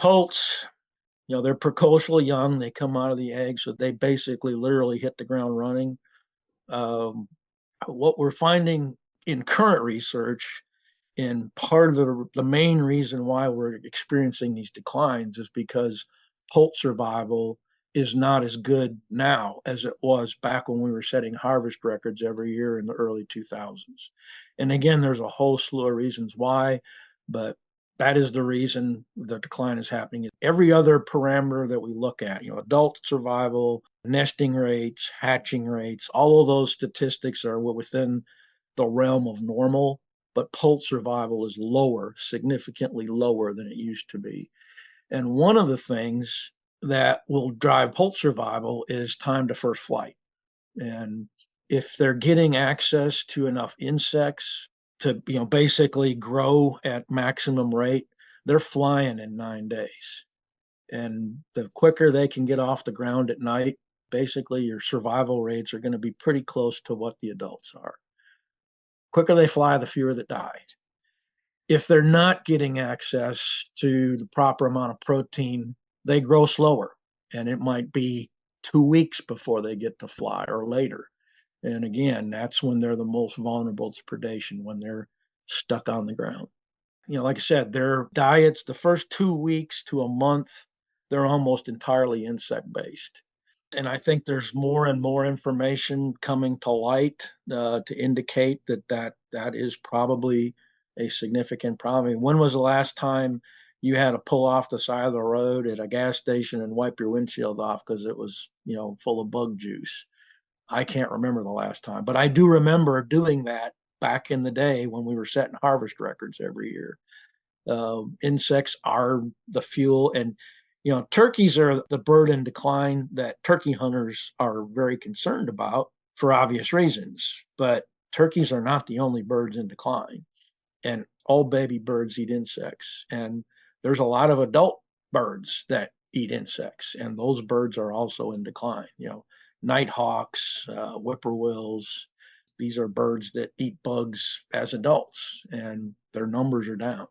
Poults, they're precocial young. They come out of the egg, so they basically literally hit the ground running. Um, what we're finding in current research, and part of the main reason why we're experiencing these declines, is because Poult survival is not as good now as it was back when we were setting harvest records every year in the early 2000s. And again, there's a whole slew of reasons why, but that is the reason the decline is happening. Every other parameter that we look at, adult survival, nesting rates, hatching rates, all of those statistics are within the realm of normal, but Poult survival is lower, significantly lower than it used to be. And one of the things that will drive Poult survival is time to first flight. And if they're getting access to enough insects to basically grow at maximum rate, they're flying in 9 days. And the quicker they can get off the ground at night, basically your survival rates are going to be pretty close to what the adults are. Quicker they fly, the fewer that die. If they're not getting access to the proper amount of protein, they grow slower, and it might be 2 weeks before they get to fly or later. And again, that's when they're the most vulnerable to predation, when they're stuck on the ground. Like I said, their diets, the first 2 weeks to a month, they're almost entirely insect based. And I think there's more and more information coming to light to indicate that is probably a significant problem. I mean, when was the last time you had to pull off the side of the road at a gas station and wipe your windshield off because it was, full of bug juice? I can't remember the last time, but I do remember doing that back in the day when we were setting harvest records every year. Insects are the fuel, and turkeys are the bird in decline that turkey hunters are very concerned about for obvious reasons. But turkeys are not the only birds in decline, and all baby birds eat insects, and there's a lot of adult birds that eat insects, and those birds are also in decline. Nighthawks, whippoorwills, these are birds that eat bugs as adults, and their numbers are down.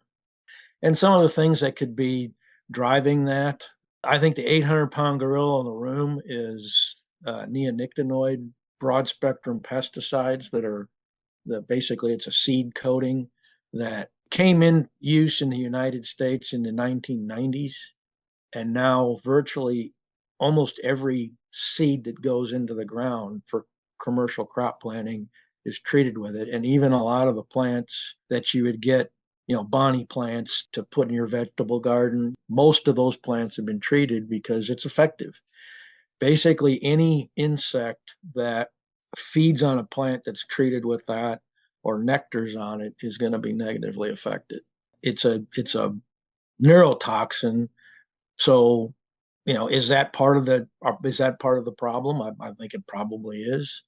And some of the things that could be driving that, I think the 800-pound gorilla in the room is neonicotinoid broad spectrum pesticides that basically it's a seed coating that came in use in the United States in the 1990s. And now virtually almost every seed that goes into the ground for commercial crop planting is treated with it. And even a lot of the plants that you would get, bonnie plants to put in your vegetable garden, most of those plants have been treated because it's effective. Basically, any insect that feeds on a plant that's treated with that or nectars on it is going to be negatively affected. It's a neurotoxin. So, is that part of the problem? I think it probably is.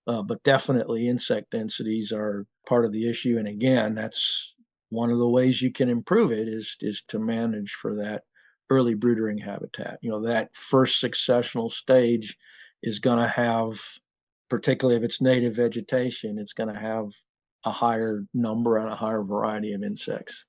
But definitely insect densities are part of the issue. And again, that's one of the ways you can improve it is to manage for that early brooding habitat. That first successional stage is going to have, particularly if it's native vegetation, it's going to have a higher number and a higher variety of insects.